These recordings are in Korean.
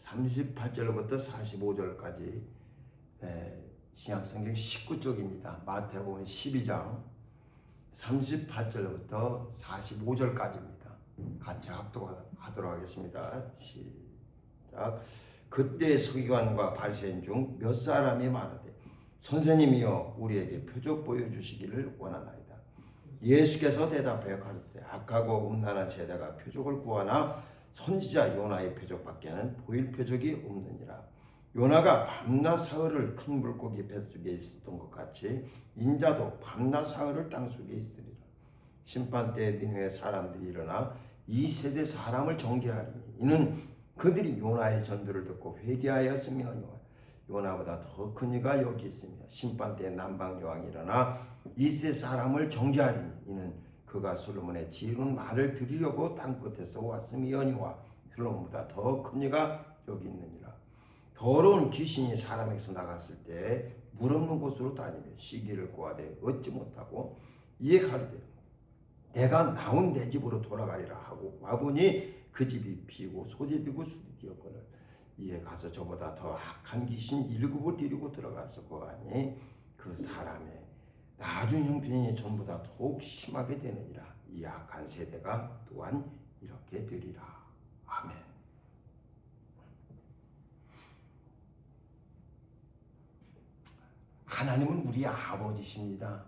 38절부터 45절까지 신약성경 19쪽입니다. 마태복음 12장 38절부터 45절까지입니다. 같이 합독하도록 하겠습니다. 시작. 그때 서기관과 바리새인 중 몇 사람이 말하되 선생님이여 우리에게 표적 보여주시기를 원하나이다. 예수께서 대답하여 가르치되 악하고 음란한 세대가 표적을 구하나 선지자 요나의 표적밖에는 보일 표적이 없느니라. 요나가 밤낮 사흘을 큰 물고기 뱃속에 있었던 것 같이 인자도 밤낮 사흘을 땅속에 있으리라. 심판때에 니느웨 사람들이 일어나 이 세대 사람을 정죄하리니 이는 그들이 요나의 전도를 듣고 회개하였으며니와 요나보다 더 큰 이가 여기 있으며 심판때에 남방여왕이 일어나 이 세대 사람을 정죄하리니 이는 그가 솔로몬의 지혜로운 말을 들으려고 땅끝에서 왔으며니와 솔로몬보다 더 큰 이가 여기 있느니라. 더러운 귀신이 사람에게서 나갔을 때 물 없는 곳으로 다니며 쉬기를 구하되 얻지 못하고 이에 가로되 내가 나온 내 집으로 돌아가리라 하고 와보니 그 집이 비고 소재되고 술이 되었거늘 이에 가서 저보다 더 악한 귀신 7을 데리고 들어가서 거하니 그 사람의 나중 형편이 전보다 더욱 심하게 되느니라. 이 악한 세대가 또한 이렇게 되리라. 아멘. 하나님은 우리 아버지십니다.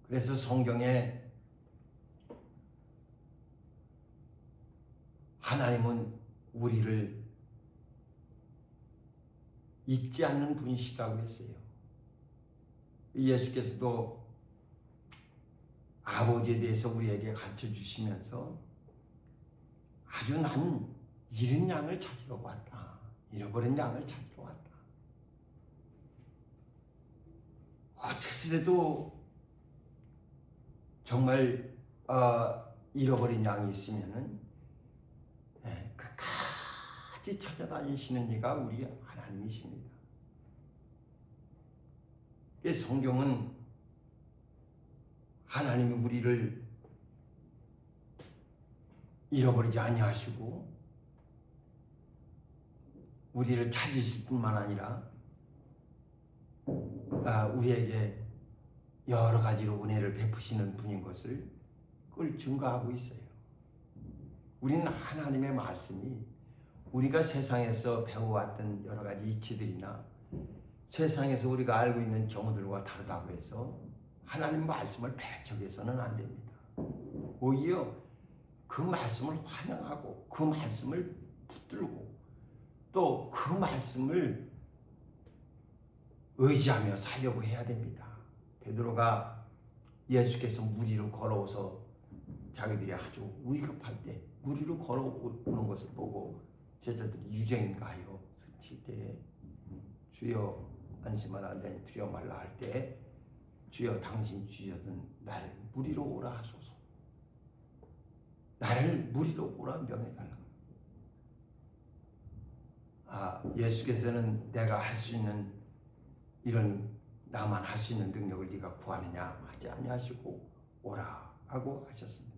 그래서 성경에 하나님은 우리를 잊지 않는 분이시라고 했어요. 예수께서도 아버지에 대해서 우리에게 가르쳐 주시면서 아주 난 잃은 양을 찾으러 왔다. 잃어버린 양을 찾으러 왔다. 어떻게 해도 정말 잃어버린 양이 있으면은 끝까지 찾아다니시는 이가 우리 하나님이십니다. 성경은 하나님이 우리를 잃어버리지 아니하시고 우리를 찾으실 뿐만 아니라 우리에게 여러 가지로 은혜를 베푸시는 분인 것을 그걸 증거하고 있어요. 우리는 하나님의 말씀이 우리가 세상에서 배워왔던 여러 가지 이치들이나 세상에서 우리가 알고 있는 경우들과 다르다고 해서 하나님 말씀을 배척해서는 안 됩니다. 오히려 그 말씀을 환영하고 그 말씀을 붙들고 또 그 말씀을 의지하며 살려고 해야 됩니다. 베드로가 예수께서 물 위로 걸어오서 자기들이 아주 위급할 때 물 위로 걸어오는 것을 보고 제자들이 유정인가 하여 스칠 때에 주여 안심하라 내 두려 말라 할 때 주여 당신 주셨던 나를 물 위로 오라 하소서. 나를 물 위로 오라 명해달라. 예수께서는 내가 할 수 있는 이런 나만 할 수 있는 능력을 네가 구하느냐 하지 아니하시고 오라 하고 하셨습니다.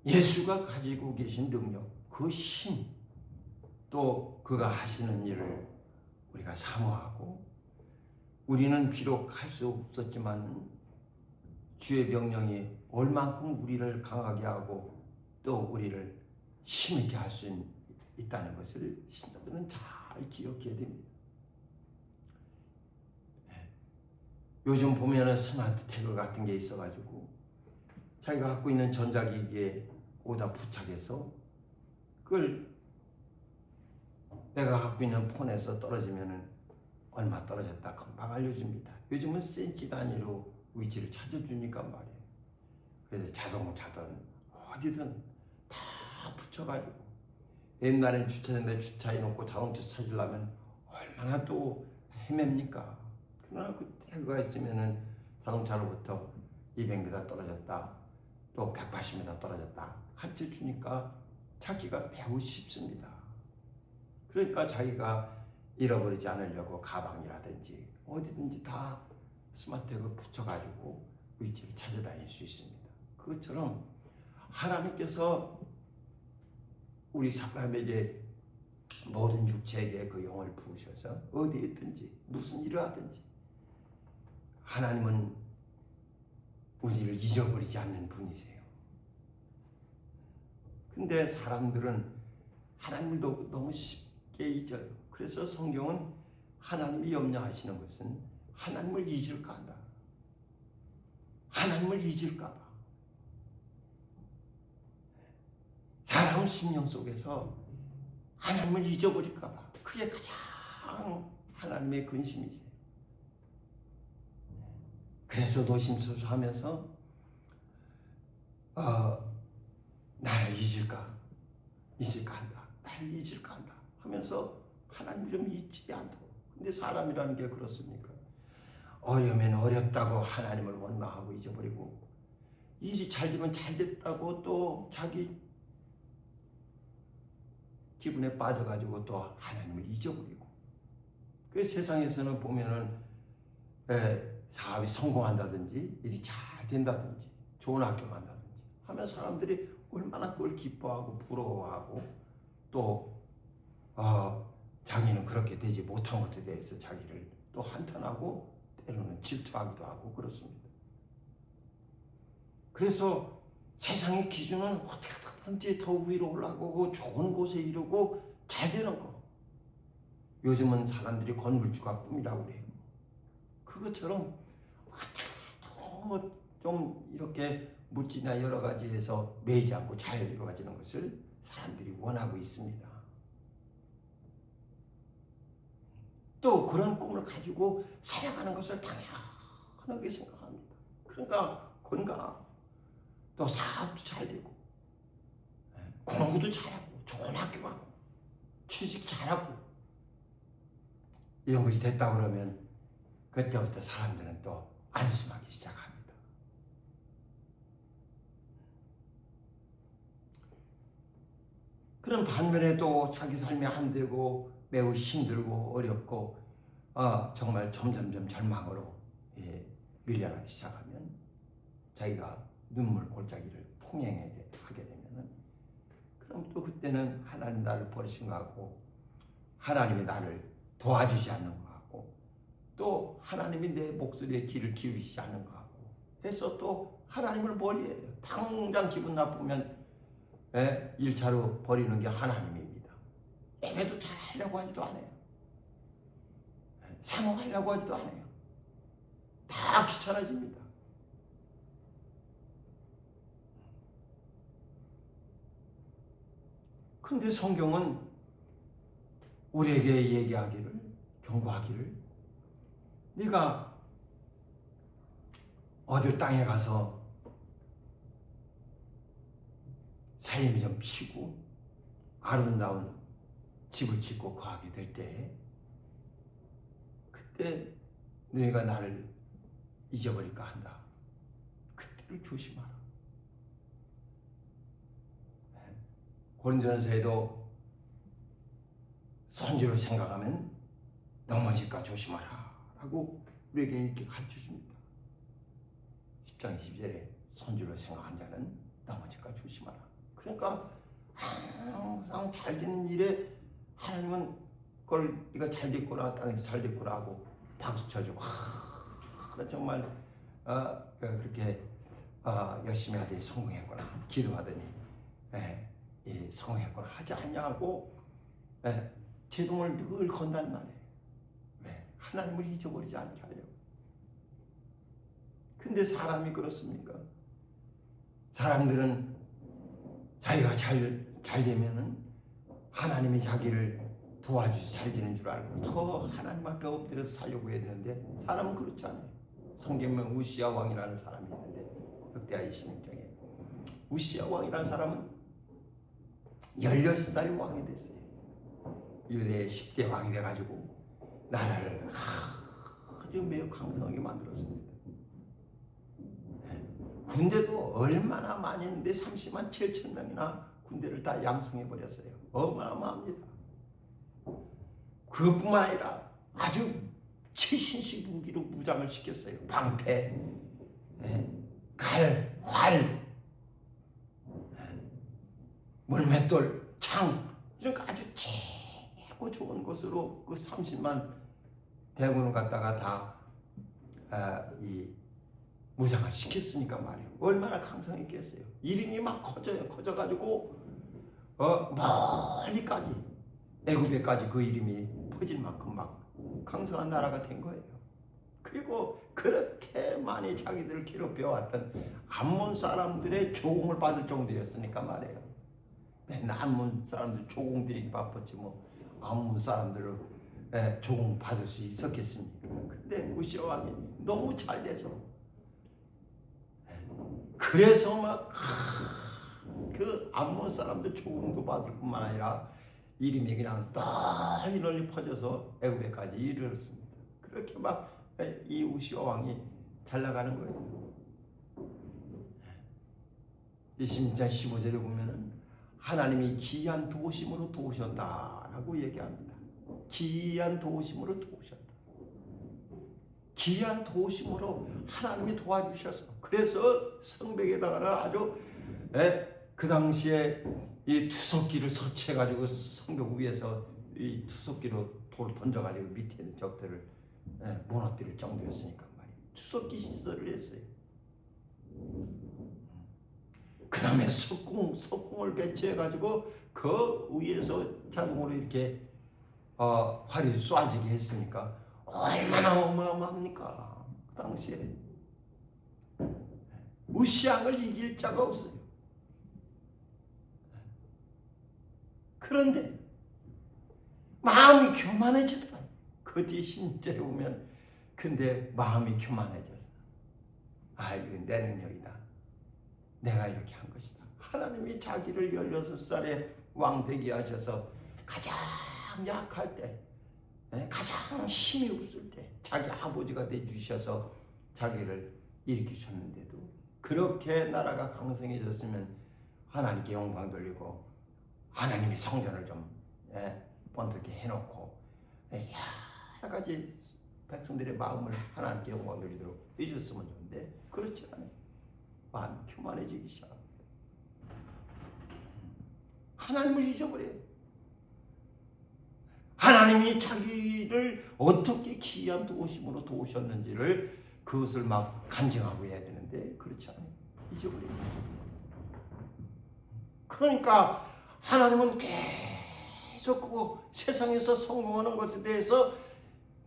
예수가 가지고 계신 능력, 그 힘, 또 그가 하시는 일을 우리가 사모하고 우리는 비록 할 수 없었지만 주의 명령이 얼만큼 우리를 강하게 하고 또 우리를 힘있게 할 수 있다는 것을 신자들은 잘 기억해야 됩니다. 요즘 보면은 스마트 태그 같은 게 있어가지고 자기가 갖고 있는 전자기기에 오다 부착해서 그걸 내가 갖고 있는 폰에서 떨어지면은 얼마 떨어졌다 금방 알려줍니다. 요즘은 센치 단위로 위치를 찾아주니까 말이에요. 그래서 자동차든 어디든 다 붙여가지고 옛날엔 주차장에 주차해놓고 자동차 찾으려면 얼마나 또 헤맵니까? 그러나 그 태그가 있으면은 자동차로부터 200m 떨어졌다, 또 180m 떨어졌다 가르쳐 주니까 찾기가 매우 쉽습니다. 그러니까 자기가 잃어버리지 않으려고 가방이라든지 어디든지 다 스마트 태그 붙여가지고 위치를 찾아다닐 수 있습니다. 그것처럼 하나님께서 우리 사람에게 모든 육체에게 그 영을 부으셔서 어디에 있든지 무슨 일을 하든지 하나님은 우리를 잊어버리지 않는 분이세요. 근데 사람들은 하나님을 너무 쉽게 잊어요. 그래서 성경은 하나님이 염려하시는 것은 하나님을 잊을까 한다. 하나님을 잊을까 봐. 사람 심령 속에서 하나님을 잊어버릴까 봐. 그게 가장 하나님의 근심이세요. 그래서 노심초사하면서 나를 잊을까 한다. 나를 잊을까 한다 하면서 하나님 좀 잊지 않도록. 근데 사람이라는 게 그렇습니까? 어려면 어렵다고 하나님을 원망하고 잊어버리고, 일이 잘 되면 잘 됐다고 또 자기 기분에 빠져가지고 또 하나님을 잊어버리고. 그 세상에서는 보면은 사업이 성공한다든지 일이 잘 된다든지 좋은 학교 간다든지 하면 사람들이 얼마나 그걸 기뻐하고 부러워하고 또 자기는 그렇게 되지 못한 것에 대해서 자기를 또 한탄하고 때로는 질투하기도 하고 그렇습니다. 그래서 세상의 기준은 어떻게 하든지 더 위로 올라가고 좋은 곳에 이르고 잘 되는 거. 요즘은 사람들이 건물주가 꿈이라고 그래요. 그것처럼 어떻게 좀 이렇게 물질이나 여러 가지에서 매이지 않고 잘 이루어지는 것을 사람들이 원하고 있습니다. 또 그런 꿈을 가지고 살아가는 것을 당연하게 생각합니다. 그러니까 건강, 또 사업도 잘 되고, 공부도 잘하고, 좋은 학교 가고, 취직 잘하고, 이런 것이 됐다 그러면 그때부터 사람들은 또 안심하기 시작합니다. 그런 반면에 또 자기 삶이 안 되고 매우 힘들고 어렵고 정말 점점점 절망으로 밀려나기 시작하면 자기가 눈물 골짜기를 통행하게 되면은 그럼 또 그때는 하나님 나를 버리신 것 같고 하나님이 나를 도와주지 않는 것 같고 또 하나님이 내 목소리에 귀를 기울이시지 않는 것 같고 해서 또 하나님을 멀리해요. 당장 기분 나쁘면 1차로 버리는 게 하나님입니다. 예배도 잘 하려고 하지도 않아요. 사모하려고 하지도 않아요. 다 귀찮아집니다. 근데 성경은 우리에게 얘기하기를, 경고하기를, 네가 어디 땅에 가서 살림이 좀 피고 아름다운 집을 짓고 거하게 될 때, 그때 너희가 나를 잊어버릴까 한다. 그때를 조심하라. 고린도전서에도 선지로 생각하면 넘어질까 조심하라 라고 우리에게 이렇게 가르쳐줍니다. 10장 20절에 선지로 생각한 자는 넘어질까 조심하라. 그러니까 항상 잘 되는 일에 하나님은 그걸 네가 잘 됐구나, 땅에서 잘 됐구나 하고 박수 쳐주고 정말 그렇게 열심히 하더니 성공했구나, 기도하더니 성공했구나 하지 않냐고 제동을 늘 건단 말이에요. 왜? 하나님을 잊어버리지 않게 하려고. 근데 사람이 그렇습니까? 사람들은 자기가 잘 되면은 하나님이 자기를 도와주시 잘 되는 줄 알고 더 하나님 앞에 엎드려서 살려고 해야 되는데 사람은 그렇지 않아요. 성경에 우시야 왕이라는 사람이 있는데 역대하 26장에 우시야 왕이라는 사람은 16살에 왕이 됐어요. 유대의 10대 왕이 돼가지고 나라를 아주 매우 강성하게 만들었습니다. 군대도 얼마나 많이 있는데 30만 7천 명이나 군대를 다 양성해버렸어요. 어마어마합니다. 그것뿐만 아니라 아주 최신식 무기로 무장을 시켰어요. 방패, 칼, 활, 물맷돌, 창 이런 거 아주 최고 좋은 곳으로 그 30만 대군을 갖다가 다 무장을 시켰으니까 말이에요. 얼마나 강성했겠어요. 이름이 막 커져가지고 멀리까지 애굽에까지 그 이름이 퍼질 만큼 막 강성한 나라가 된 거예요. 그리고 그렇게 많이 자기들을 괴롭혀왔던 암몬 사람들의 조공을 받을 정도였으니까 말이에요. 맨날 암몬 사람들 조공 드리기 바빴지 뭐 암몬 사람들을 조공 받을 수 있었겠습니까? 근데 우시아 왕이 너무 잘 돼서 그래서 막 그 암몬 사람들 조공도 받을 뿐만 아니라 이름이 그냥 널리 퍼져서 애굽에까지 이르렀습니다. 그렇게 막 이 우시아 왕이 잘 나가는 거예요. 이 16장 15절에 보면은 하나님이 기이한 도우심으로 도우셨다라고 얘기합니다. 기이한 도우심으로 도우셨다. 기이한 도우심으로 하나님이 도와주셔서 그래서 성벽에다가는 아주 그 당시에 이 투석기를 설치해가지고 성벽 위에서 이 투석기로 돌을 던져가지고 밑에 있는 적들을 무너뜨릴 정도였으니까 말이에요. 투석기 시설을 했어요. 그 다음에 석궁을 배치해가지고 그 위에서 자동으로 이렇게 활이 쏴지게 했으니까 얼마나 어마어마합니까? 그 당시에 우시앙을 이길 자가 없어요. 그런데 마음이 교만해지더라. 그 뒤에 16절에 보면 근데 마음이 교만해져서 이건 내 능력이다. 내가 이렇게 한 것이다. 하나님이 자기를 16살에 왕 되게 하셔서 가장 약할 때 가장 힘이 없을 때 자기 아버지가 되주셔서 자기를 일으키셨는데도 그렇게 나라가 강성해졌으면 하나님께 영광 돌리고 하나님이 성전을 좀 번뜩게 해놓고 여러 가지 백성들의 마음을 하나님께 영광 돌리도록 해주셨으면 좋은데 그렇지 않아요. 마음이 교만해지기 시작합니다. 하나님을 잊어버려요. 하나님이 자기를 어떻게 기이한 도우심으로 도우셨는지를 그것을 막 간증하고 해야 되는데 그렇지 않아요. 잊어버립니다. 그러니까 하나님은 계속 그 세상에서 성공하는 것에 대해서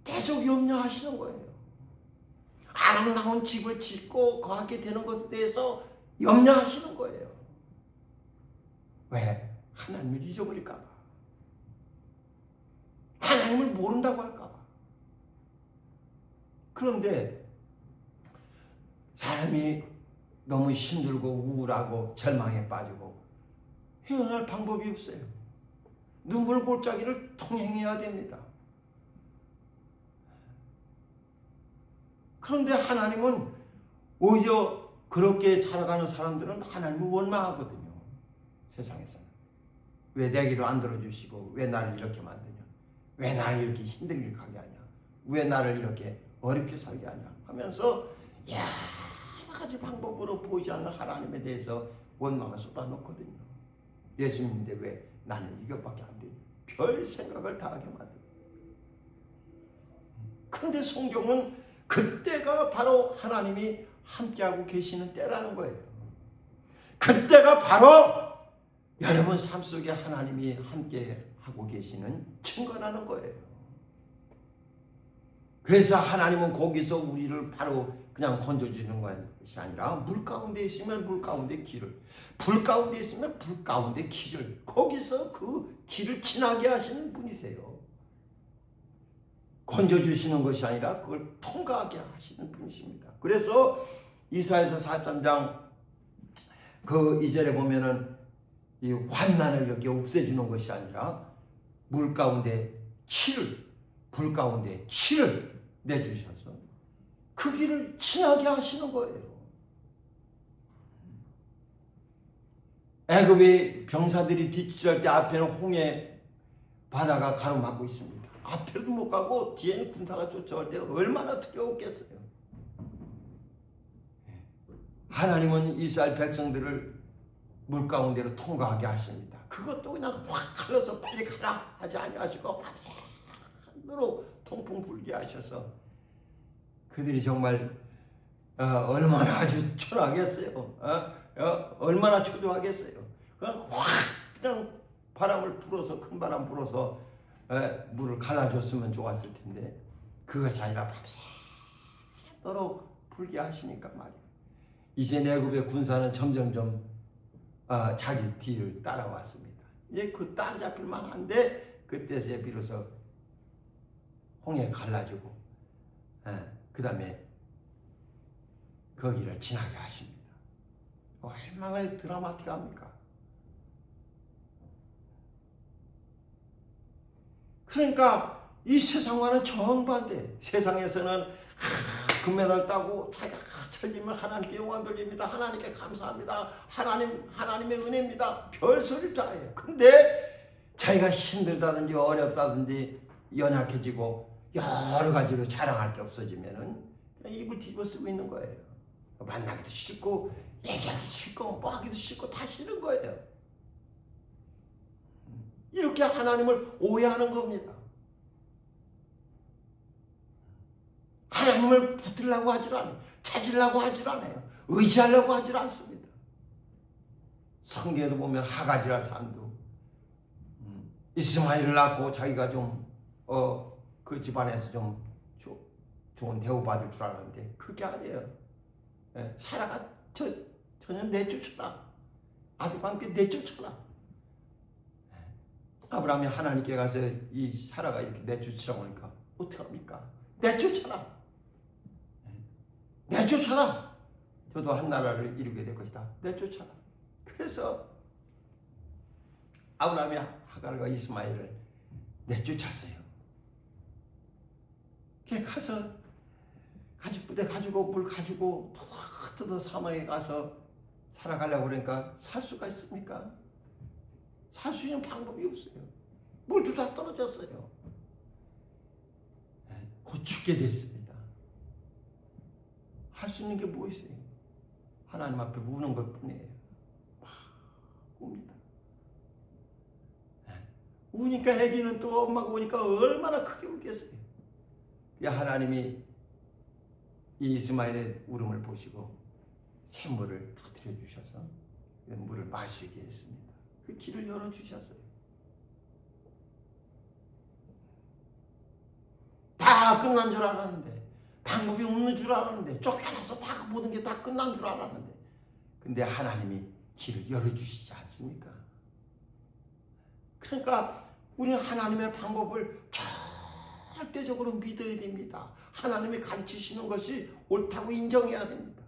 계속 염려하시는 거예요. 아름다운 집을 짓고 거하게 되는 것에 대해서 염려하시는 거예요. 왜? 하나님을 잊어버릴까 봐. 하나님을 모른다고 할까 봐. 그런데 사람이 너무 힘들고 우울하고 절망에 빠지고 헤어날 방법이 없어요. 눈물 골짜기를 통행해야 됩니다. 그런데 하나님은 오히려 그렇게 살아가는 사람들은 하나님을 원망하거든요. 세상에서는. 왜 내 기도 안 들어주시고 왜 나를 이렇게 만드냐. 왜 나를 이렇게 힘들게 가게 하냐. 왜 나를 이렇게 어렵게 살게 하냐 하면서 여러 가지 방법으로 보이지 않는 하나님에 대해서 원망을 쏟아놓거든요. 예수님인데 왜 나는 이것밖에 안 돼. 별 생각을 다 하게 만들어요. 그런데 성경은 그때가 바로 하나님이 함께하고 계시는 때라는 거예요. 그때가 바로 여러분 삶 속에 하나님이 함께하고 계시는 증거라는 거예요. 그래서 하나님은 거기서 우리를 바로 그냥 건져주는 것이 아니라 물 가운데 있으면 물 가운데 길을, 불 가운데 있으면 불 가운데 길을, 거기서 그 길을 지나게 하시는 분이세요. 건져주시는 것이 아니라 그걸 통과하게 하시는 분이십니다. 그래서 이사야서 43장 그 2절에 보면은 이 환난을 이렇게 없애주는 것이 아니라 물 가운데 길을, 불 가운데 길을 내주셔서 그 길을 지나게 하시는 거예요. 애굽의 병사들이 뒤치할 때 앞에는 홍해 바다가 가로막고 있습니다. 앞에도 못 가고 뒤에는 군사가 쫓아올 때 얼마나 두려웠겠어요. 하나님은 이스라엘 백성들을 물 가운데로 통과하게 하십니다. 그것도 그냥 확 갈라서 빨리 가라 하지 아니하시고 밤새도록 통풍 불게 하셔서 그들이 정말 얼마나 아주 초라하겠어요. 얼마나 초조하겠어요. 그냥 확 그냥 바람을 불어서 큰 바람 불어서 물을 갈라줬으면 좋았을 텐데 그것이 아니라 밤새도록 불게 하시니까 말이에요. 이제 애굽의 군사는 점점점 자기 뒤를 따라왔습니다. 이제 그 따라잡힐 만한데 그때서야 비로소 홍해 갈라지고 그 다음에 거기를 지나게 하십니다. 얼마나 드라마틱합니까? 그러니까 이 세상과는 정반대. 세상에서는 금메달 따고 자기가 철리면 하나님께 영광 돌립니다. 하나님께 감사합니다. 하나님의 은혜입니다. 별소리를 다 해요. 근데 자기가 힘들다든지 어렵다든지 연약해지고 여러 가지로 자랑할 게 없어지면은 그냥 입을 뒤집어 쓰고 있는 거예요. 만나기도 싫고 얘기하기도 싫고 뭐 하기도 싫고 다 싫은 거예요. 이렇게 하나님을 오해하는 겁니다. 하나님을 붙들려고 하질 않아요. 찾으려고 하질 않아요. 의지하려고 하질 않습니다. 성경에도 보면 하가지라 산도 이스마엘을 낳고 자기가 좀 그 집안에서 좀 좋은 대우받을 줄 알았는데 그게 아니에요. 사라가 전혀 내쫓아라. 아들과 함께 내쫓아라. 아브라함이 하나님께 가서 이 사라가 이렇게 내쫓으라고 하니까 어떡합니까? 내쫓아라. 내쫓아라. 저도 한 나라를 이루게 될 것이다. 내쫓아라. 그래서 아브라함이 하갈과 이스마엘을 내쫓았어요. 가서 가죽부대 가지고 물 가지고 뜯어 사막에 가서 살아가려고 그러니까 살 수가 있습니까? 살 수 있는 방법이 없어요. 물도 다 떨어졌어요. 곧 죽게 됐습니다. 할 수 있는 게 뭐 있어요? 하나님 앞에 우는 것 뿐이에요. 막 웁니다. 우니까 애기는 또 엄마가 우니까 얼마나 크게 울겠어요. 하나님이 이 이스마엘의 울음을 보시고 샘물을 터뜨려 주셔서 물을 마시게 했습니다. 그 길을 열어주셨어요. 다 끝난 줄 알았는데 방법이 없는 줄 알았는데 쫓겨나서 다 모든 게 다 끝난 줄 알았는데 근데 하나님이 길을 열어주시지 않습니까? 그러니까 우리는 하나님의 방법을 절대적으로 믿어야 됩니다. 하나님이 가르치시는 것이 옳다고 인정해야 됩니다.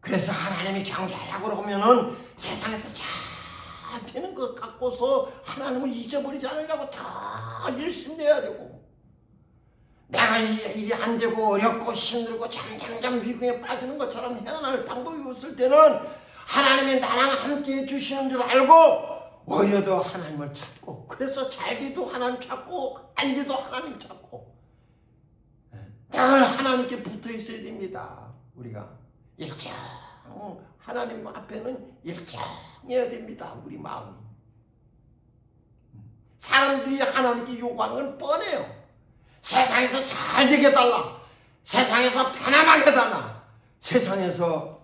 그래서 하나님이 경계하라고 그러면은 세상에서 잘 되는 것 같고서 하나님을 잊어버리지 않으려고 더 열심히 내야 되고 내가 일이 안 되고 어렵고 힘들고 점점점 미궁에 빠지는 것처럼 헤어날 방법이 없을 때는 하나님이 나랑 함께 해주시는 줄 알고 오히려 더 하나님을 찾고 그래서 잘기도 하나님 찾고 안 돼도 하나님 찾고 늘 하나님께 붙어 있어야 됩니다. 우리가 일정 하나님 앞에는 일정해야 됩니다. 우리 마음이 사람들이 하나님께 요구하는 건 뻔해요. 세상에서 잘 되게 해달라. 세상에서 편안하게 해달라. 세상에서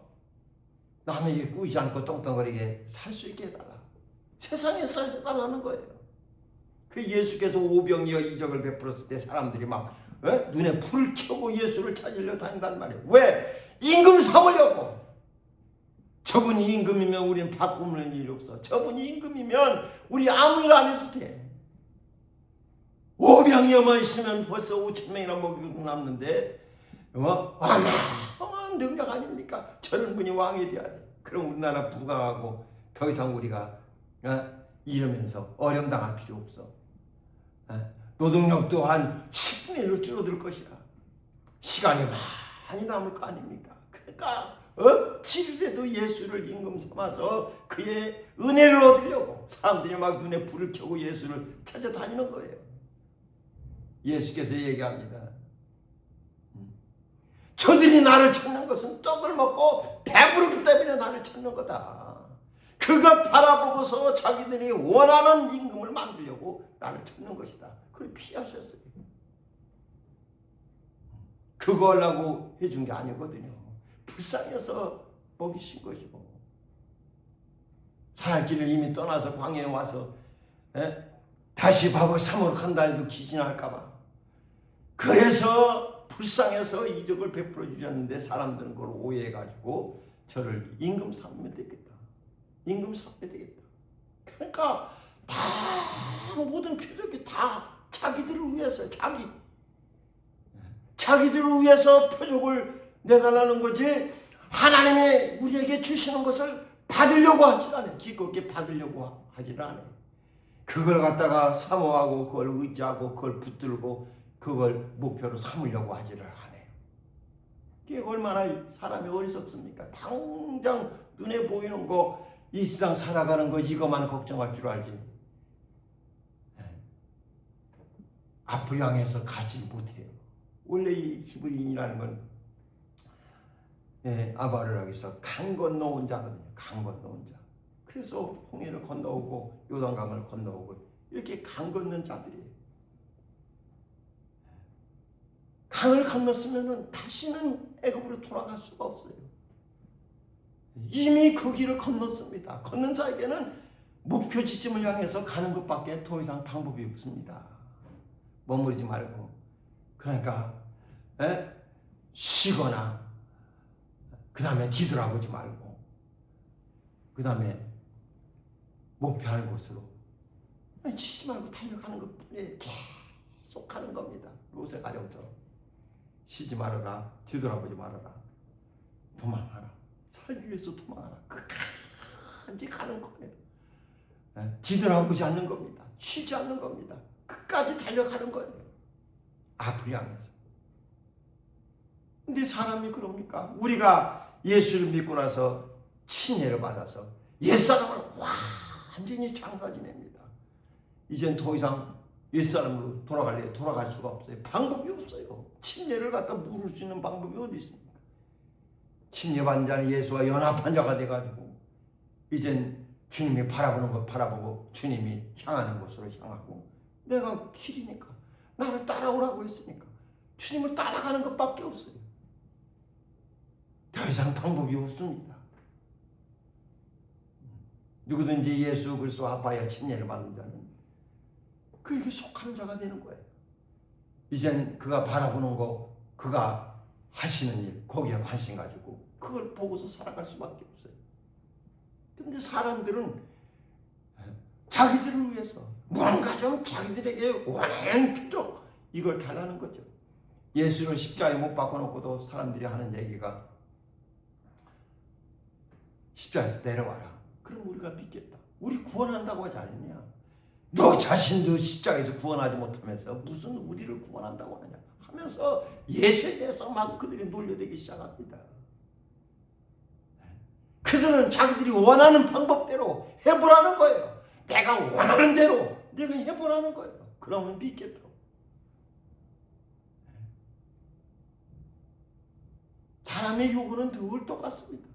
남에게 꾸이지 않고 떵떵거리게 살 수 있게 해달라. 세상에서 해달라는 거예요. 그 예수께서 오병이어 이적을 베풀었을 때 사람들이 막 눈에 불을 켜고 예수를 찾으려 다닌단 말이에요. 왜? 임금 삼으려고. 저분이 임금이면 우리는 바꾸는 일이 없어. 저분이 임금이면 우리 아무 일 안 해도 돼. 오병이어만 있으면 벌써 5,000명이나 먹이고 남는데 어마어마한 능력 아닙니까? 저런 분이 왕이 돼야 돼. 그럼 우리나라 부강하고 더 이상 우리가 이러면서 어려움 당할 필요 없어. 노동력도 한 10분의 1로 줄어들 것이라. 시간이 많이 남을 거 아닙니까? 그러니까 지금에도 예수를 임금 삼아서 그의 은혜를 얻으려고 사람들이 막 눈에 불을 켜고 예수를 찾아다니는 거예요. 예수께서 얘기합니다. 저들이 나를 찾는 것은 떡을 먹고 배부르기 때문에 나를 찾는 거다. 그거 바라보고서 자기들이 원하는 임금을 만들려고 나를 찾는 것이다. 그걸 피하셨어요. 그거 하려고 해준 게 아니거든요. 불쌍해서 먹이신 거죠. 살 길을 이미 떠나서 광야에 와서 다시 밥을 사 먹으러 간다 해도 기진할까 봐. 그래서 불쌍해서 이적을 베풀어 주셨는데 사람들은 그걸 오해해가지고 저를 임금 삼으면 되겠다. 임금 삼으면 되겠다. 그러니까 다 모든 표적이 다 자기들을 위해서 자기들을 위해서 표적을 내달라는 거지 하나님이 우리에게 주시는 것을 받으려고 하지 않아요. 기껏게 받으려고 하지 않아요. 그걸 갖다가 사모하고 그걸 의지하고 그걸 붙들고 그걸 목표로 삼으려고 하지를 않아요. 이게 얼마나 사람이 어리석습니까? 당장 눈에 보이는 거 이 세상 살아가는 거 이것만 걱정할 줄 알지. 앞을 향해서 가지 못해요. 원래 이 히브리인이라는 건 아바르락에서 강 건너온 자거든요. 강 건너온 자. 그래서 홍해를 건너오고 요단강을 건너오고 이렇게 강 건넌 자들이에요. 강을 건넜으면 다시는 애굽으로 돌아갈 수가 없어요. 이미 그 길을 건넜습니다. 걷는 자에게는 목표 지점을 향해서 가는 것밖에 더 이상 방법이 없습니다. 머무르지 말고 그러니까 쉬거나 그 다음에 뒤돌아보지 말고 그 다음에 목표하는 곳으로 치지 말고 달려가는 것뿐이에요. 계속 가는 겁니다. 롯의 가정처럼 쉬지 말아라, 뒤돌아보지 말아라, 도망하라. 살기 위해서 도망하라. 끝까지 가는 거예요. 뒤돌아보지 않는 겁니다. 쉬지 않는 겁니다. 끝까지 달려가는 거예요. 앞을 향해서. 근데 사람이 그럽니까? 우리가 예수를 믿고 나서 친애를 받아서 옛사람을 완전히 장사 지냅니다. 이젠 더 이상 옛사람으로 돌아갈 수가 없어요. 방법이 없어요. 친애를 갖다 물을 수 있는 방법이 어디 있습니까? 침례받은 자는 예수와 연합한 자가 돼가지고 이젠 주님이 바라보는 것 바라보고 주님이 향하는 곳으로 향하고 내가 길이니까 나를 따라오라고 했으니까 주님을 따라가는 것밖에 없어요. 더 이상 방법이 없습니다. 누구든지 예수 그리스도 아파야 침례를 받는 자는 그에게 속한 자가 되는 거예요. 이젠 그가 바라보는 거 그가 하시는 일 거기에 관심 가지고 그걸 보고서 살아갈 수밖에 없어요. 근데 사람들은 자기들을 위해서 뭔가 좀 자기들에게 원하는 표적 이걸 달라는 거죠. 예수를 십자가에 못 박아놓고도 사람들이 하는 얘기가 십자가에서 내려와라. 그럼 우리가 믿겠다. 우리 구원한다고 하지 않느냐. 너 자신도 십자가에서 구원하지 못하면서 무슨 우리를 구원한다고 하냐 하면서 예수에 대해서 막 그들이 놀려대기 시작합니다. 그들은 자기들이 원하는 방법대로 해보라는 거예요. 내가 원하는 대로 내가 해보라는 거예요. 그러면 믿겠다고. 사람의 요구는 늘 똑같습니다.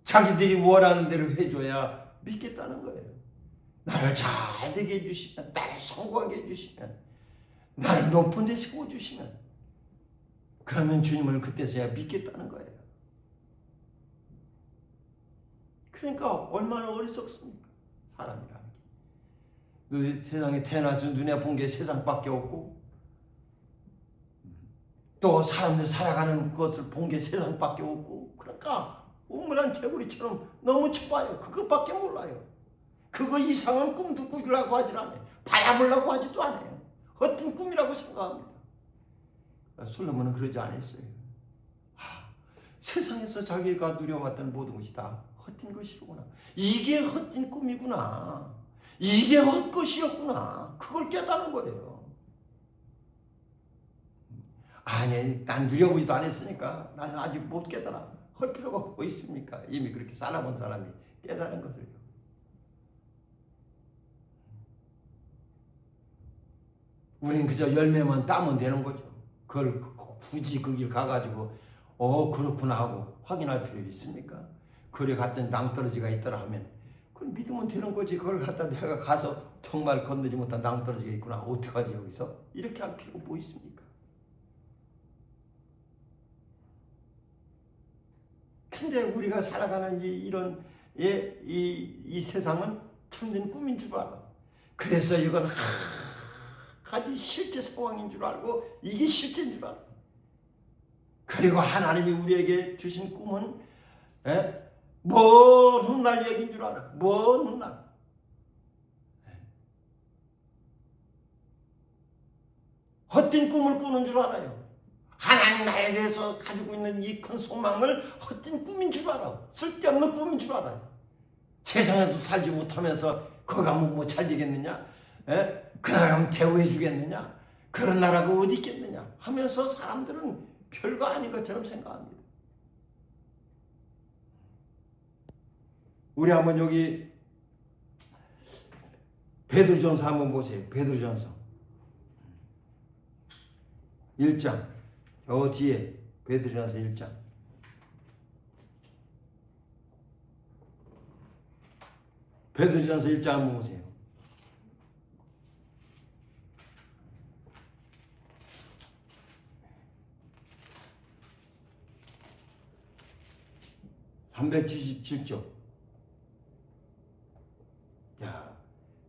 자기들이 원하는 대로 해줘야 믿겠다는 거예요. 나를 잘 되게 해주시면, 나를 성공하게 해주시면, 나를 높은 데 세워주시면 그러면 주님을 그때서야 믿겠다는 거예요. 그러니까 얼마나 어리석습니까? 사람이라는 게. 세상에 태어나서 눈에 본 게 세상밖에 없고 또 사람들 살아가는 것을 본 게 세상밖에 없고 그러니까 우물한 개구리처럼 너무 좁아요. 그것밖에 몰라요. 그거 이상한 꿈도 꾸려고 하질 않아요. 바라보려고 하지도 않아요. 헛된 꿈이라고 생각합니다. 솔로몬은 그러지 않았어요. 세상에서 자기가 누려왔던 모든 것이 다 헛된 것이구나. 이게 헛된 꿈이구나. 이게 헛것이었구나. 그걸 깨달은 거예요. 아니, 난 누려보지도 않았으니까 나는 아직 못 깨달아. 할 필요가 뭐 있습니까? 이미 그렇게 살아본 사람이 깨달은 것을요. 우리는 그저 열매만 따면 되는 거죠. 그걸 굳이 그 길 가가지고 그렇구나 하고 확인할 필요 있습니까? 거리 갔더니 낭떠러지가 있더라 하면 그걸 믿으면 되는 거지. 그걸 갖다 내가 가서 정말 건너지 못한 낭떠러지가 있구나. 어떡하지 여기서? 이렇게 할 필요가 뭐 있습니까? 근데 우리가 살아가는 이런 이 세상은 참된 꿈인 줄 알아. 그래서 이건 가지 실제 상황인 줄 알고 이게 실제인 줄 알아. 그리고 하나님이 우리에게 주신 꿈은 먼 훗날 얘기인 줄 알아. 먼 훗날. 헛된 꿈을 꾸는 줄 알아요. 하나님 나라에 대해서 가지고 있는 이 큰 소망을 헛된 꿈인 줄 알아. 쓸데없는 꿈인 줄 알아요. 세상에서 살지 못하면서 거기 가면 뭐 잘 되겠느냐? 그 나라 가면 대우해 주겠느냐? 그런 나라가 어디 있겠느냐? 하면서 사람들은 별거 아닌 것처럼 생각합니다. 우리 한번 여기 베드로전서 한번 보세요. 베드로전서 1장 저 뒤에 베드로전서 1장 베드로전서 1장 한번 보세요. (377쪽) 자,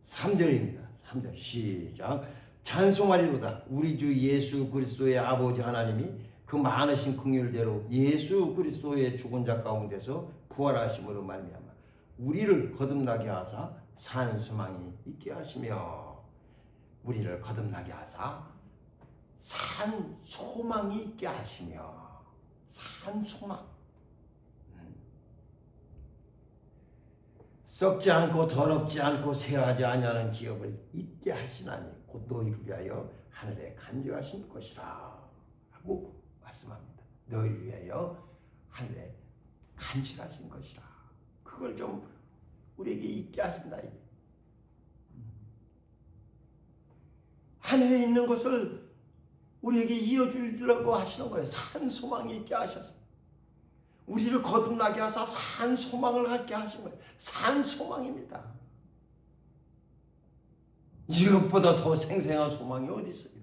3절입니다. 3절 시작. 찬송하리로다. 우리 주 예수 그리스도의 아버지 하나님이 그 많으신 긍휼대로 예수 그리스도의 죽은 자 가운데서 부활하심으로 말미암아 우리를 거듭나게 하사 산 소망이 있게 하시며 우리를 거듭나게 하사 산 소망이 있게 하시며 산 소망 썩지 않고 더럽지 않고 쇠하지 아니하는 기업을 잊게 하시나니 곧 너희를 위하여 하늘에 간직하신 것이라 하고 말씀합니다. 너희를 위하여 하늘에 간직하신 것이라. 그걸 좀 우리에게 잊게 하신다. 하늘에 있는 것을 우리에게 이어주려고 하시는 거예요. 산 소망이 있게 하셔서 우리를 거듭나게 하사 산 소망을 갖게 하신 거예요. 산 소망입니다. 이것보다 더 생생한 소망이 어디 있어요?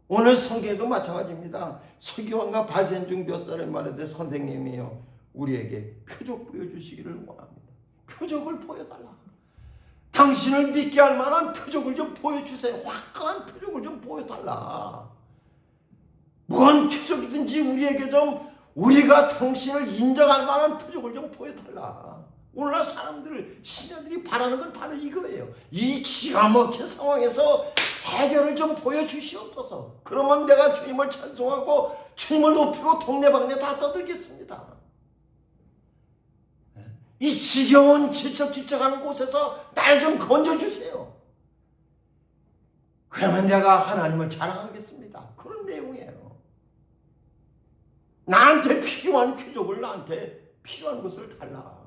오늘 성경에도 마찬가지입니다. 서기관과 발센중 몇 살에 말하되 선생님이요 우리에게 표적 보여주시기를 원합니다. 표적을 보여달라. 당신을 믿게 할 만한 표적을 좀 보여주세요. 화끈한 표적을 좀 보여달라. 뭔 표적이든지 우리에게 좀 우리가 당신을 인정할 만한 표적을 좀 보여달라. 오늘날 사람들, 신자들이 바라는 건 바로 이거예요. 이 기가 막힌 상황에서 해결을 좀 보여주시옵소서. 그러면 내가 주님을 찬송하고 주님을 높이고 동네방네 다 떠들겠습니다. 이 지겨운 질척질척하는 곳에서 날 좀 건져주세요. 그러면 내가 하나님을 자랑하겠습니다. 그런 내용이에요. 나한테 필요한 표적을 나한테 필요한 것을 달라.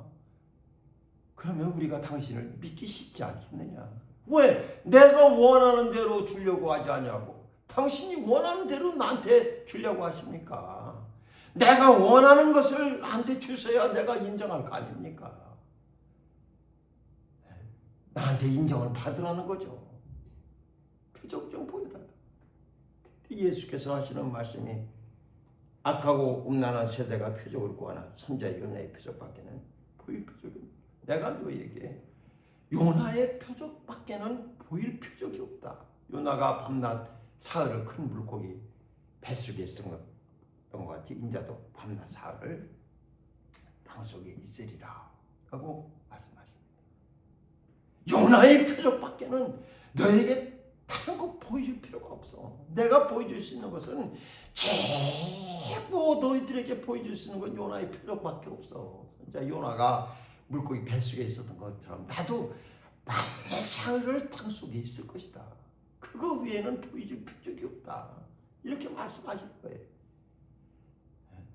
그러면 우리가 당신을 믿기 쉽지 않겠느냐? 왜? 내가 원하는 대로 주려고 하지 않냐고. 당신이 원하는 대로 나한테 주려고 하십니까? 내가 원하는 것을 나한테 주셔야 내가 인정할 거 아닙니까? 나한테 인정을 받으라는 거죠. 표적 좀 보여달라. 예수께서 하시는 말씀이 악하고 음란한 세대가 표적을 구하나 선자의 은혜의 표적밖에는 보일 표적입니다. 내가 너에게 요나의 표적밖에는 보일 표적이 없다. 요나가 밤낮 사흘을 큰 물고기 뱃속에 있었던 것 같이 인자도 밤낮 사흘을 땅속에 있으리라 하고 말씀하십니다. 요나의 표적밖에는 너에게 다른 거 보여줄 필요가 없어. 내가 보여줄 수 있는 것은 최고 너희들에게 보여줄 수 있는 건 요나의 표적밖에 없어. 진짜 요나가 물고기 뱃속에 있었던 것처럼 나도 밤낮 사흘을 땅속에 있을 것이다. 그거 외에는 보여줄 표적이 없다. 이렇게 말씀하실 거예요.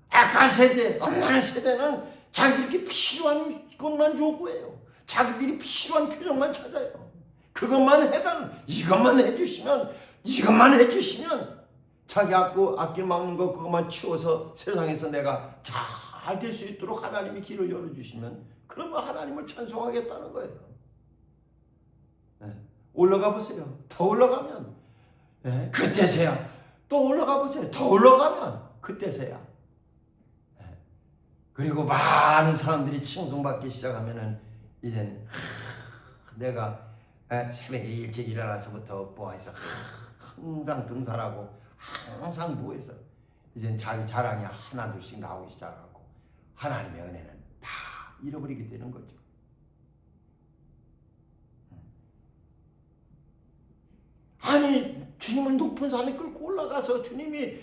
악한 세대, 엄란한 세대는 자기들에게 필요한 것만 요구해요. 자기들이 필요한 표적만 찾아요. 그것만 해달라. 이것만 해주시면 자기 앞길 막는 거 그것만 치워서 세상에서 내가 잘 될 수 있도록 하나님이 길을 열어주시면 그러면 하나님을 찬송하겠다는 거예요. 네. 올라가 보세요. 더 올라가면 네. 그때서야 또 올라가 보세요. 더 올라가면 그때서야 네. 그리고 많은 사람들이 칭송받기 시작하면은 이젠 내가 새벽에 일찍 일어나서부터 뭐해서 항상 등산하고 항상 뭐해서 이젠 자기 자랑이 하나 둘씩 나오기 시작하고 하나님의 은혜는 다 잃어버리게 되는 거죠. 아니 주님을 높은 산에 끌고 올라가서 주님이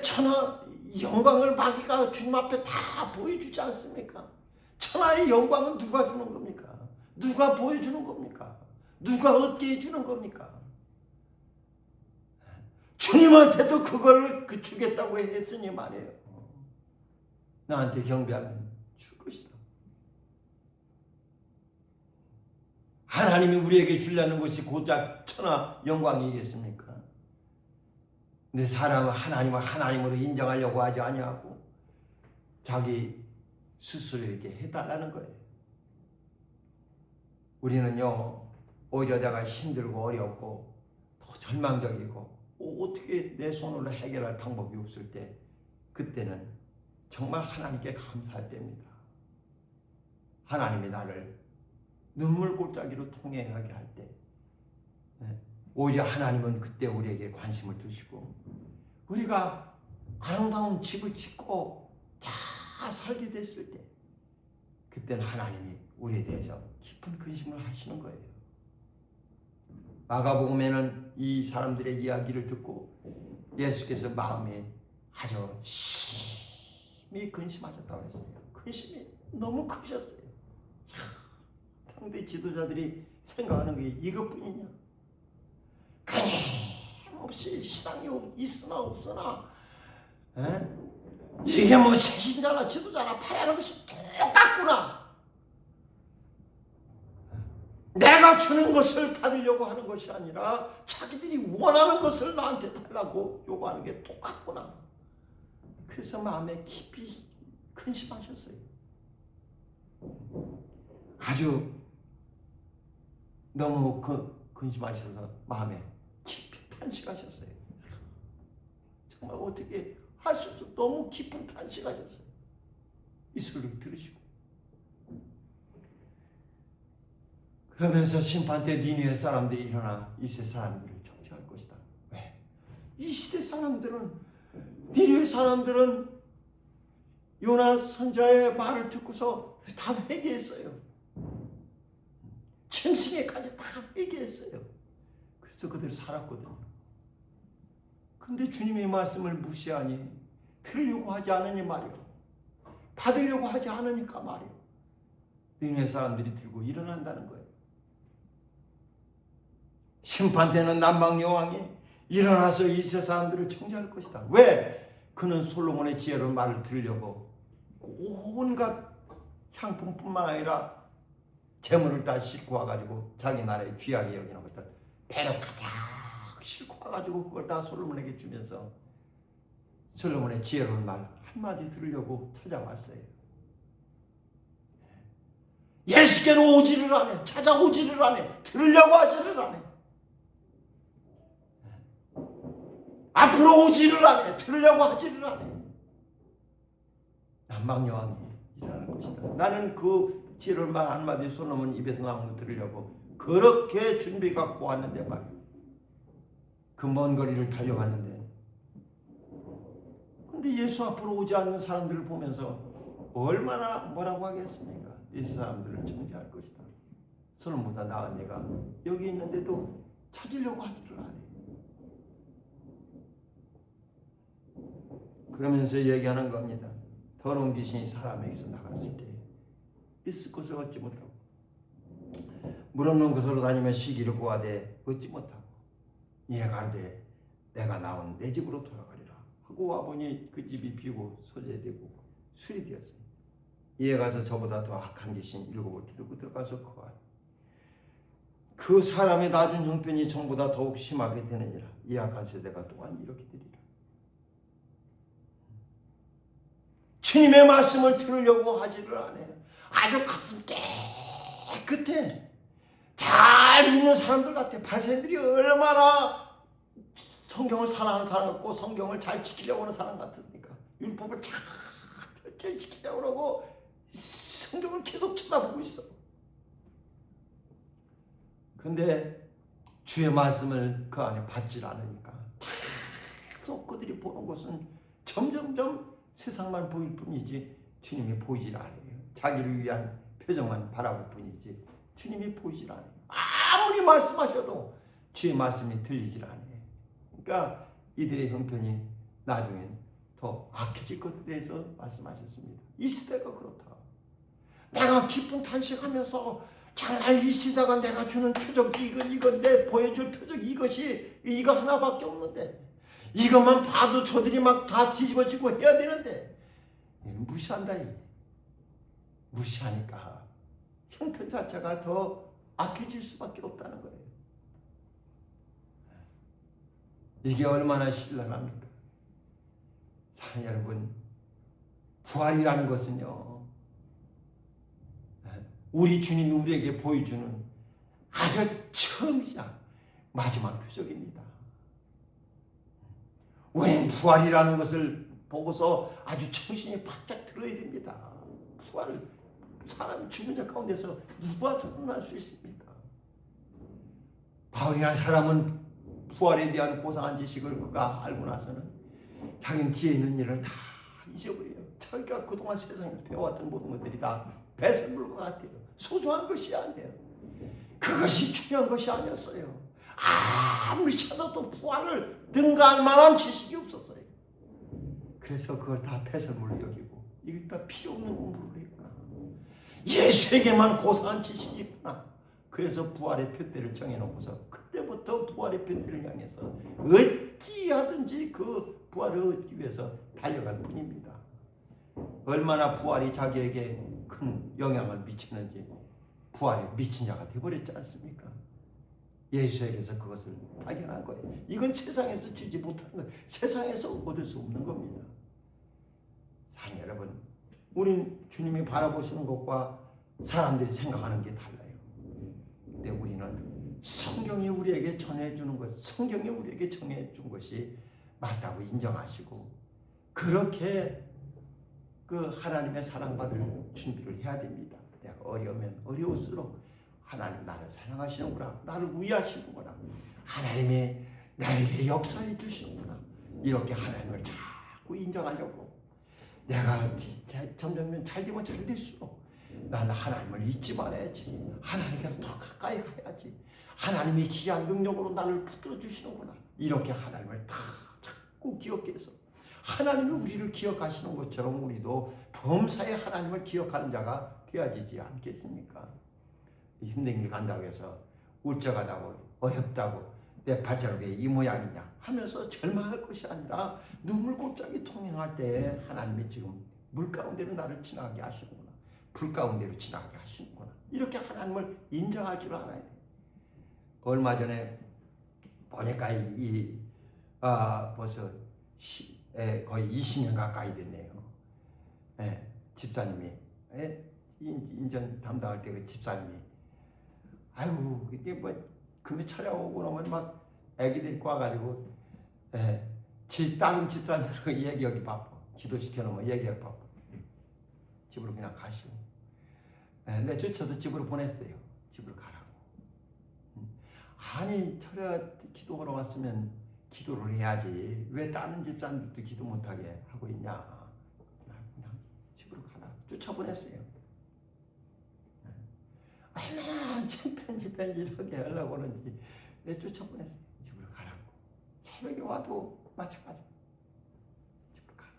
천하 영광을 마귀가 주님 앞에 다 보여주지 않습니까? 천하의 영광은 누가 주는 겁니까? 누가 보여주는 겁니까? 누가 얻게 해주는 겁니까? 주님한테도 그걸 주겠다고 했으니 말이에요. 나한테 경배하면 줄 것이다. 하나님이 우리에게 주려는 것이 고작 천하 영광이겠습니까? 근데 사람은 하나님을 하나님으로 인정하려고 하지 아니하고 자기 스스로에게 해달라는 거예요. 우리는요 오히려 내가 힘들고 어렵고 더 절망적이고 어떻게 내 손으로 해결할 방법이 없을 때 그때는 정말 하나님께 감사할 때입니다. 하나님이 나를 눈물골짜기로 통행하게 할 때 오히려 하나님은 그때 우리에게 관심을 두시고 우리가 아름다운 집을 짓고 잘 살게 됐을 때 그때는 하나님이 우리에 대해서 깊은 근심을 하시는 거예요. 마가복음에는 이 사람들의 이야기를 듣고 예수께서 마음에 아주 심히 근심하셨다고 했어요. 근심이 너무 크셨어요. 당대 지도자들이 생각하는 게 이것뿐이냐? 끊임없이 신앙이 있으나 없으나 이게 뭐 새신자나 지도자나 바라는 것이 똑같구나. 내가 주는 것을 받으려고 하는 것이 아니라 자기들이 원하는 것을 나한테 달라고 요구하는 게 똑같구나. 그래서 마음에 깊이 근심하셨어요. 아주 너무 근심하셔서 마음에 깊이 탄식하셨어요. 정말 어떻게 할 수 없어 너무 깊은 탄식하셨어요. 이 소리를 들으시고 그러면서 심판 때 니느웨 사람들이 일어나 이 세 사람들을 정죄할 것이다. 왜? 이 시대 사람들은 니느웨 사람들은 요나 선자의 말을 듣고서 다 회개했어요. 짐승에까지 다 회개했어요. 그래서 그들이 살았거든요. 근데 주님의 말씀을 무시하니 들으려고 하지 않으니 말이요. 받으려고 하지 않으니까 말이요. 니느웨 사람들이 들고 일어난다는 거예요. 심판되는 남방 여왕이 일어나서 이 세 사람들을 정죄할 것이다. 왜? 그는 솔로몬의 지혜로운 말을 들으려고 온갖 향품뿐만 아니라 재물을 다 싣고 와가지고 자기 나라에 귀하게 여기는 것들 배로 가득 싣고 와가지고 그걸 다 솔로몬에게 주면서 솔로몬의 지혜로운 말 한마디 들으려고 찾아왔어요. 예수께로 오지를 않네. 찾아오지를 않네. 들으려고 하지를 않네. 앞으로 오지를 않네. 들으려고 하지를 않네. 남방여왕이 일어날 것이다. 나는 그 지혜로운 말 한마디 솔로몬 입에서 나온 거 들으려고 그렇게 준비 갖고 왔는데 말이야. 그 먼 거리를 달려갔는데 근데 예수 앞으로 오지 않는 사람들을 보면서 얼마나 뭐라고 하겠습니까? 이 사람들을 정죄할 것이다. 솔로몬보다 나은 내가 여기 있는데도 찾으려고 하지를 않아요. 그러면서 얘기하는 겁니다. 더러운 귀신이 사람에게서 나갔을 때 있을 것을 얻지 못하고 물 없는 곳으로 다니며 쉬기를 구하되 얻지 못하고 이해가 안 돼. 내가 나온 내 집으로 돌아가리라 하고 와보니 그 집이 비고 소재되고 술이 되었어요. 이에 가서 저보다 더 악한 귀신 7을 데리고 들어가서 그 사람의 낮은 형편이 전보다 더욱 심하게 되느니라. 이 악한 세대가 또한 이렇게 되리라. 주님의 말씀을 들으려고 하지를 않아요. 아주 깨끗해. 잘 믿는 사람들 같아. 바리새인들이 얼마나 성경을 사랑하는 사람 같고 성경을 잘 지키려고 하는 사람 같으니까 율법을 잘 지키려고 하고 성경을 계속 쳐다보고 있어. 근데 주의 말씀을 그 안에 받질 않으니까 계속 그들이 보는 것은 점점점 세상만 보일 뿐이지 주님이 보이질 않아요. 자기를 위한 표정만 바라볼 뿐이지 주님이 보이질 않아요. 아무리 말씀하셔도 주의 말씀이 들리질 않아요. 그러니까 이들의 형편이 나중엔 더 악해질 것에 대해서 말씀하셨습니다. 이 시대가 그렇다. 내가 기쁜 탄식하면서 정말 이 시대가 내가 주는 표적이 이건 내 보여줄 표적이 이거 하나밖에 없는데 이것만 봐도 저들이 막 다 뒤집어지고 해야 되는데 무시한다. 무시하니까 형편 자체가 더 악해질 수밖에 없다는 거예요. 이게 얼마나 신랄합니까? 사랑하는 여러분, 부활이라는 것은요, 우리 주님이 우리에게 보여주는 아주 처음이자 마지막 표적입니다. 우리는 부활이라는 것을 보고서 아주 정신이 바짝 들어야 됩니다. 부활을 사람이 죽은 자 가운데서 누가 살아날 수 있습니까? 바울이라는 사람은 부활에 대한 고상한 지식을 그가 알고 나서는 자기 뒤에 있는 일을 다 잊어버려요. 자기가 그동안 세상에서 배워왔던 모든 것들이 다 배설물과 같아요. 소중한 것이 아니에요. 그것이 중요한 것이 아니었어요. 아무리 찾아도 부활을 능가할 만한 지식이 없었어요. 그래서 그걸 다 배설물로 여기고 이게 다 필요 없는 공부를 했구나. 예수에게만 고상한 지식이 있구나. 그래서 부활의 표대를 정해놓고서 그때부터 부활의 표대를 향해서 어찌하든지 그 부활을 얻기 위해서 달려갈 뿐입니다. 얼마나 부활이 자기에게 큰 영향을 미치는지 부활에 미친 자가 되어버렸지 않습니까? 예수에게서 그것을 발견한 거예요. 이건 세상에서 주지 못하는 거예요. 세상에서 얻을 수 없는 겁니다. 사랑 여러분, 우린 주님이 바라보시는 것과 사람들이 생각하는 게 달라요. 근데 우리는 성경이 우리에게 전해주는 것, 성경이 우리에게 정해준 것이 맞다고 인정하시고 그렇게 그 하나님의 사랑받을 준비를 해야 됩니다. 내가 어려우면 어려울수록 하나님 나를 사랑하시는구나, 나를 위하시는구나, 하나님이 나에게 역사해 주시는구나, 이렇게 하나님을 자꾸 인정하려고 내가 점점 잘 되면 잘 될수록 나는 하나님을 잊지 말아야지, 하나님께서 더 가까이 가야지, 하나님이 귀한 능력으로 나를 붙들어 주시는구나, 이렇게 하나님을 다 자꾸 기억해 해서 하나님이 우리를 기억하시는 것처럼 우리도 범사에 하나님을 기억하는 자가 되어지지 않겠습니까? 힘든 길 간다고 해서 울적하다고 어렵다고 내 발자국이 이 모양이냐 하면서 절망할 것이 아니라 눈물 골짜기 통행할 때 하나님이 지금 물 가운데로 나를 지나가게 하시는구나, 불 가운데로 지나가게 하시는구나, 이렇게 하나님을 인정할 줄 알아야 돼. 얼마 전에 보니까 벌써 거의 20년 가까이 됐네요. 집사님이 인전 담당할 때 그 집사님이 아이고 이게 뭐 금요 촬영오고 그러면 막 애기들 와가지고 다른 집사님들하고 얘기하기 바빠. 기도시켜놓으면 얘기하기 바빠. 집으로 그냥 가시고. 내 쫓아서 집으로 보냈어요. 집으로 가라고. 아니 기도하러 왔으면 기도를 해야지 왜 다른 집사람들도 기도 못하게 하고 있냐. 그냥 집으로 가라. 쫓아보냈어요. 얼마나 편집이렇게 하려고 하는지 내 쫓아보냈어요. 집으로 가라고. 새벽에 와도 마찬가지. 집으로 가라.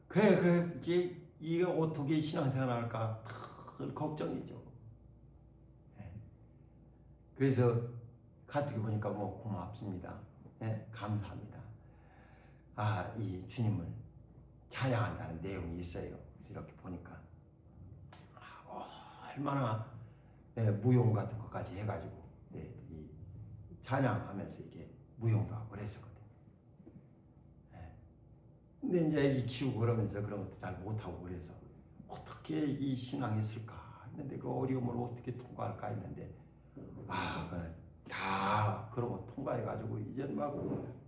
그래 이제 이게 어떻게 신앙생활 할까 늘 걱정이죠. 그래서 가뜩이 보니까 뭐 고맙습니다. 감사합니다. 이 주님을 찬양한다는 내용이 있어요. 이렇게 보니까 얼마나 무용 같은 것까지 해가지고 이 찬양하면서 이게 무용도 하고 그랬었거든요. 근데 이제 애기 키우고 그러면서 그런 것도 잘 못하고 그래서 어떻게 이 신앙이 있을까 했는데 그 어려움을 어떻게 통과할까 했는데 다 그런 거 통과해가지고 이제 막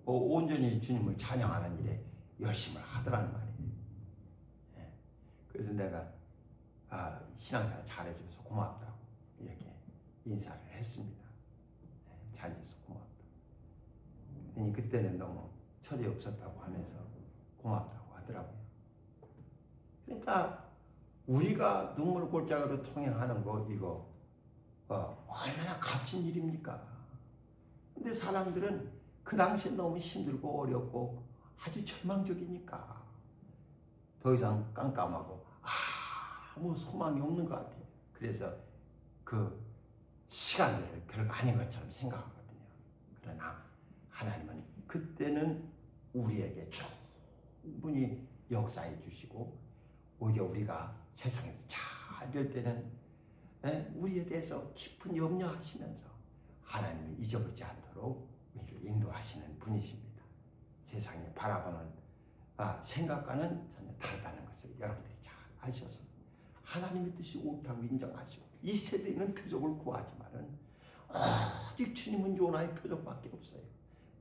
온전히 주님을 찬양하는 일에 열심을 하더란 말이에요. 예. 그래서 내가 신앙생활 잘해줘서 고맙다고 이렇게 인사를 했습니다. 예, 잘해줘서 고맙다. 그때는 너무 철이 없었다고 하면서 고맙다고 하더라고요. 그러니까 우리가 눈물 골짜기로 통행하는 거 이거 얼마나 값진 일입니까? 근데 사람들은 그 당시에 너무 힘들고 어렵고 아주 절망적이니까 더 이상 깜깜하고 아무 소망이 없는 것 같아요. 그래서 그 시간들을 별거 아닌 것처럼 생각하거든요. 그러나 하나님은 그때는 우리에게 충분히 역사해 주시고 오히려 우리가 세상에서 잘 될 때는 우리에 대해서 깊은 염려하시면서 하나님을 잊어버리지 않도록 우리를 인도하시는 분이십니다. 세상이 바라보는 생각과는 전혀 다르다는 것을 여러분들이 잘 아셔서 하나님의 뜻이 옳다고 인정하시고 이 세대는 표적을 구하지만은 오직 주님은 요나의 표적밖에 없어요.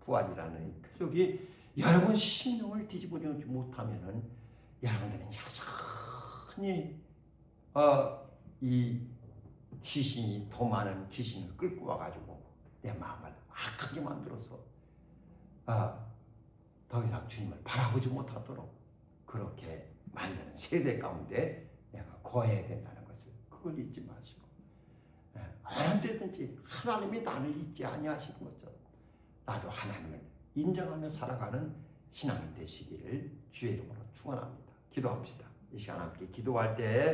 부활이라는 표적이 여러분 심령을 뒤집어놓지 못하면은 여러분들은 여전히 이 귀신이 더 많은 귀신을 끌고 와가지고 내 마음을 악하게 만들어서 더 이상 주님을 바라보지 못하도록 그렇게 만드는 세대 가운데 내가 거해야 된다는 것을 그걸 잊지 마시고 어느 때든지 하나님이 나를 잊지 아니하시는 것처럼 나도 하나님을 인정하며 살아가는 신앙인 되시기를 주의 이름으로 축원합니다. 기도합시다. 이 시간 함께 기도할 때